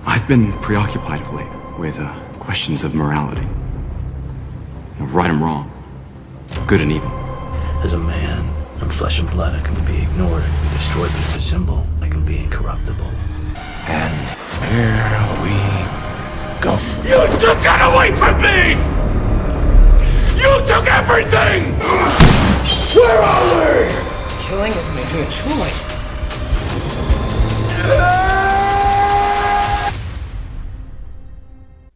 I've been preoccupied of late with questions of morality. Right and wrong, good and evil. As a man, I'm flesh and blood. I can be ignored, I can be destroyed, but as a symbol, I can be incorruptible. And here we go. You took that away from me! You took everything! Where are we? Killing is making a choice.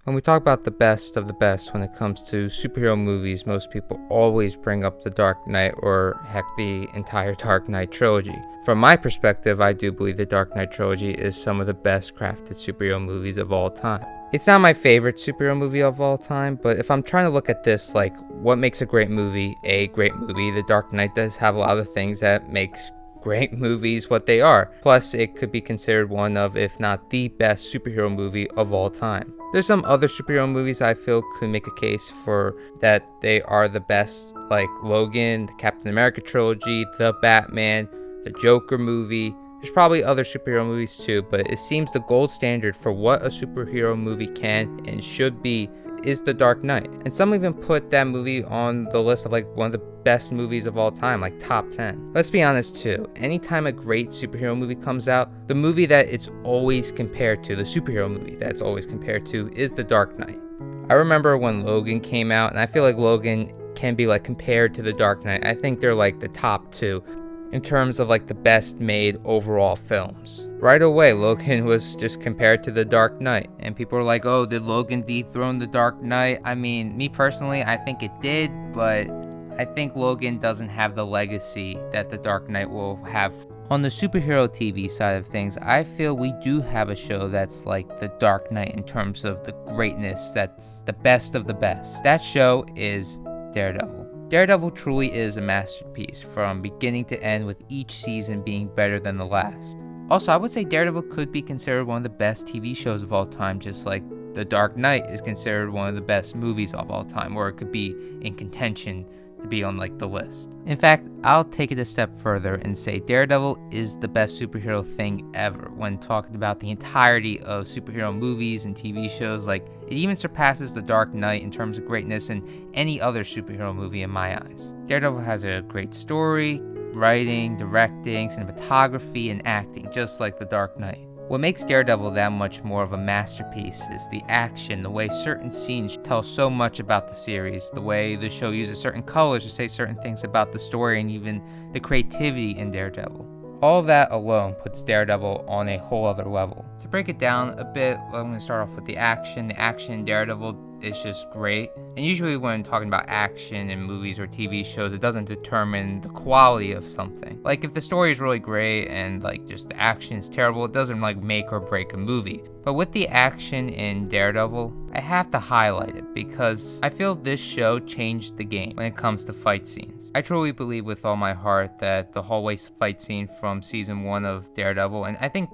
When we talk about the best of the best when it comes to superhero movies, most people always bring up The Dark Knight, or heck, the entire Dark Knight trilogy. From my perspective, I do believe the Dark Knight trilogy is some of the best crafted superhero movies of all time. It's not my favorite superhero movie of all time, but if I'm trying to look at this like what makes a great movie, The Dark Knight does have a lot of things that makes great movies what they are. Plus, it could be considered one of, if not the best superhero movie of all time. There's some other superhero movies I feel could make a case for that they are the best, like Logan, the Captain America trilogy, the Batman, the Joker movie. There's probably other superhero movies too, but it seems the gold standard for what a superhero movie can and should be is The Dark Knight. And some even put that movie on the list of like one of the best movies of all time, like top 10. Let's be honest too, anytime a great superhero movie comes out, the movie that it's always compared to, the superhero movie that's always compared to, is The Dark Knight. I remember when Logan came out, and I feel like Logan can be like compared to The Dark Knight. I think they're like the top two in terms of like the best made overall films. Right away, Logan was just compared to The Dark Knight, and people were like, oh, did Logan dethrone The Dark Knight? I mean, me personally, I think it did, but I think Logan doesn't have the legacy that The Dark Knight will have. On the superhero TV side of things, I feel we do have a show that's like The Dark Knight in terms of the greatness, that's the best of the best. That show is Daredevil. Daredevil truly is a masterpiece from beginning to end, with each season being better than the last. Also, I would say Daredevil could be considered one of the best TV shows of all time, just like The Dark Knight is considered one of the best movies of all time, or it could be in contention to be on like the list. In fact, I'll take it a step further and say Daredevil is the best superhero thing ever when talking about the entirety of superhero movies and TV shows. Like, it even surpasses The Dark Knight in terms of greatness in any other superhero movie in my eyes. Daredevil has a great story, writing, directing, cinematography, and acting, just like The Dark Knight. What makes Daredevil that much more of a masterpiece is the action, the way certain scenes tell so much about the series, the way the show uses certain colors to say certain things about the story, and even the creativity in Daredevil. All of that alone puts Daredevil on a whole other level. To break it down a bit, I'm going to start off with the action. The action in Daredevil is just great. And usually when talking about action in movies or TV shows, it doesn't determine the quality of something. Like, if the story is really great and like just the action is terrible, it doesn't like make or break a movie. But with the action in Daredevil, I have to highlight it because I feel this show changed the game when it comes to fight scenes. I truly believe with all my heart that the hallway fight scene from season 1 of Daredevil, and I think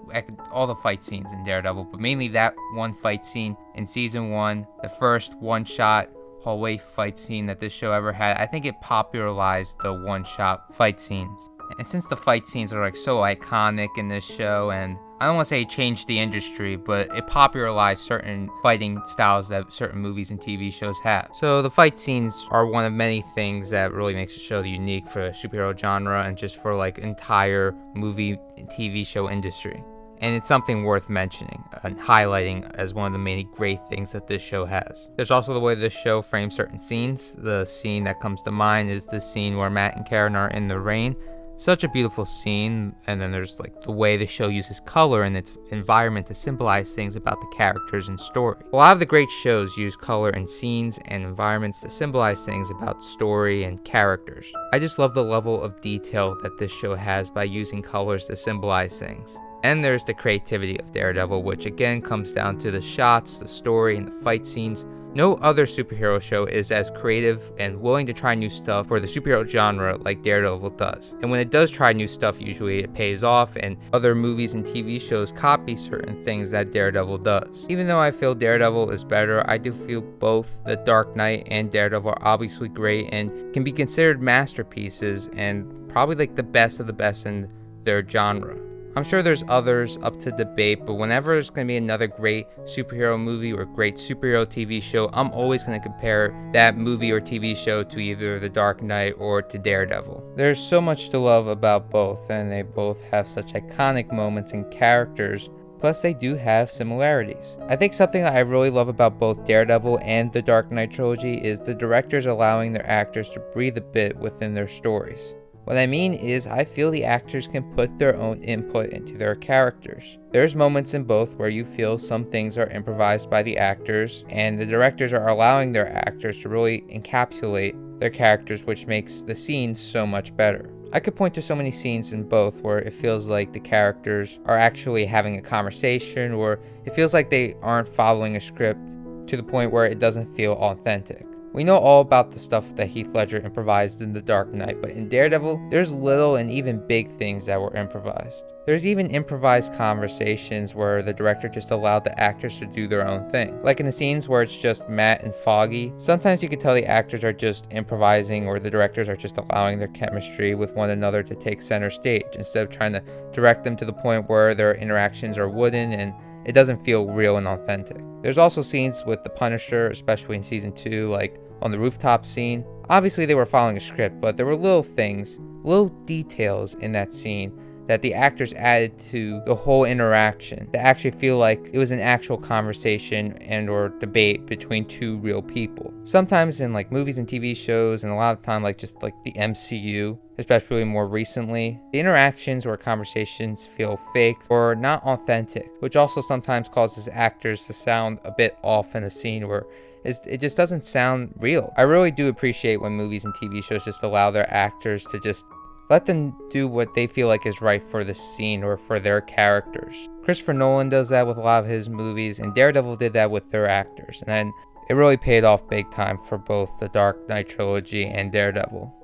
all the fight scenes in Daredevil, but mainly that one fight scene in season 1, the first one-shot hallway fight scene that this show ever had, I think it popularized the one-shot fight scenes. And since the fight scenes are like so iconic in this show, and I don't want to say it changed the industry, but it popularized certain fighting styles that certain movies and TV shows have. So the fight scenes are one of many things that really makes the show unique for the superhero genre and just for like entire movie and TV show industry. And it's something worth mentioning and highlighting as one of the many great things that this show has. There's also the way this show frames certain scenes. The scene that comes to mind is the scene where Matt and Karen are in the rain. Such a beautiful scene. And then there's like the way the show uses color and its environment to symbolize things about the characters and story. A lot of the great shows use color and scenes and environments to symbolize things about story and characters. I just love the level of detail that this show has by using colors to symbolize things. And there's the creativity of Daredevil, which again comes down to the shots, the story, and the fight scenes. No other superhero show is as creative and willing to try new stuff for the superhero genre like Daredevil does. And when it does try new stuff, usually it pays off, and other movies and TV shows copy certain things that Daredevil does. Even though I feel Daredevil is better, I do feel both The Dark Knight and Daredevil are obviously great and can be considered masterpieces and probably like the best of the best in their genre. I'm sure there's others up to debate, but whenever there's going to be another great superhero movie or great superhero TV show, I'm always going to compare that movie or TV show to either The Dark Knight or to Daredevil. There's so much to love about both, and they both have such iconic moments and characters. Plus, they do have similarities. I think something that I really love about both Daredevil and the Dark Knight trilogy is the directors allowing their actors to breathe a bit within their stories. What I mean is, I feel the actors can put their own input into their characters. There's moments in both where you feel some things are improvised by the actors, and the directors are allowing their actors to really encapsulate their characters, which makes the scenes so much better. I could point to so many scenes in both where it feels like the characters are actually having a conversation, or it feels like they aren't following a script to the point where it doesn't feel authentic. We know all about the stuff that Heath Ledger improvised in The Dark Knight, but in Daredevil, there's little and even big things that were improvised. There's even improvised conversations where the director just allowed the actors to do their own thing. Like in the scenes where it's just Matt and Foggy, sometimes you can tell the actors are just improvising, or the directors are just allowing their chemistry with one another to take center stage, instead of trying to direct them to the point where their interactions are wooden and it doesn't feel real and authentic. There's also scenes with the Punisher, especially in season 2, like on the rooftop scene. Obviously they were following a script, but there were little things, little details in that scene that the actors added to the whole interaction to actually feel like it was an actual conversation and or debate between two real people. Sometimes in like movies and TV shows, and a lot of time like just like the MCU, especially more recently, the interactions or conversations feel fake or not authentic, which also sometimes causes actors to sound a bit off in the scene where it just doesn't sound real. I really do appreciate when movies and TV shows just allow their actors to just let them do what they feel like is right for the scene or for their characters. Christopher Nolan does that with a lot of his movies, and Daredevil did that with their actors, and it really paid off big time for both the Dark Knight trilogy and Daredevil.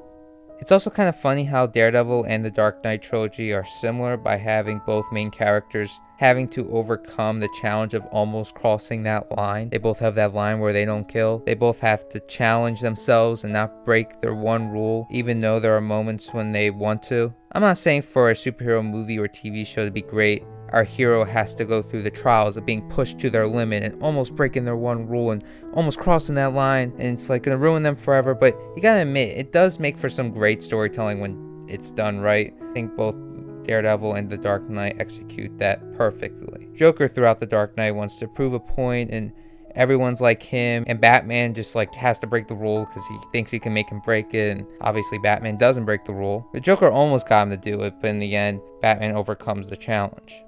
It's also kind of funny how Daredevil and the Dark Knight trilogy are similar by having both main characters having to overcome the challenge of almost crossing that line. They both have that line where they don't kill. They both have to challenge themselves and not break their one rule, even though there are moments when they want to. I'm not saying for a superhero movie or TV show to be great, our hero has to go through the trials of being pushed to their limit and almost breaking their one rule and almost crossing that line, and it's like gonna ruin them forever. But you gotta admit, it does make for some great storytelling when it's done right. I think both Daredevil and The Dark Knight execute that perfectly. Joker throughout The Dark Knight wants to prove a point, and everyone's like him, and Batman just like has to break the rule because he thinks he can make him break it, and obviously Batman doesn't break the rule. The Joker almost got him to do it, but in the end, Batman overcomes the challenge.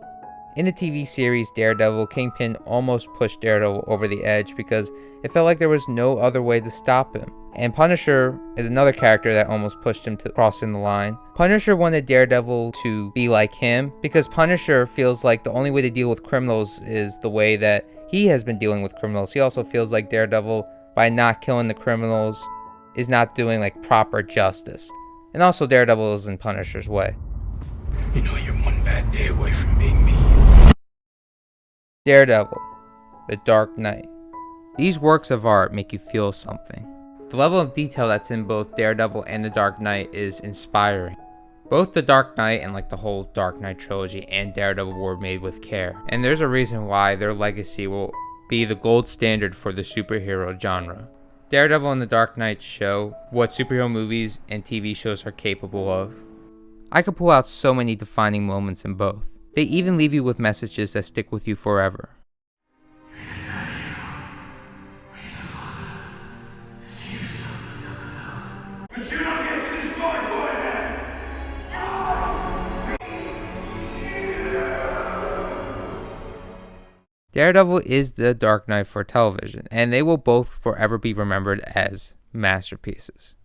In the TV series Daredevil, Kingpin almost pushed Daredevil over the edge because it felt like there was no other way to stop him. And Punisher is another character that almost pushed him to crossing the line. Punisher wanted Daredevil to be like him because Punisher feels like the only way to deal with criminals is the way that he has been dealing with criminals. He also feels like Daredevil, by not killing the criminals, is not doing like proper justice. And also Daredevil is in Punisher's way. You know you're one bad day away from being me. Daredevil, The Dark Knight. These works of art make you feel something. The level of detail that's in both Daredevil and The Dark Knight is inspiring. Both The Dark Knight and like the whole Dark Knight trilogy and Daredevil were made with care, and there's a reason why their legacy will be the gold standard for the superhero genre. Daredevil and The Dark Knight show what superhero movies and TV shows are capable of. I could pull out so many defining moments in both. They even leave you with messages that stick with you forever. But you don't get to destroy Boyhead! Daredevil is the Dark Knight for television, and they will both forever be remembered as masterpieces.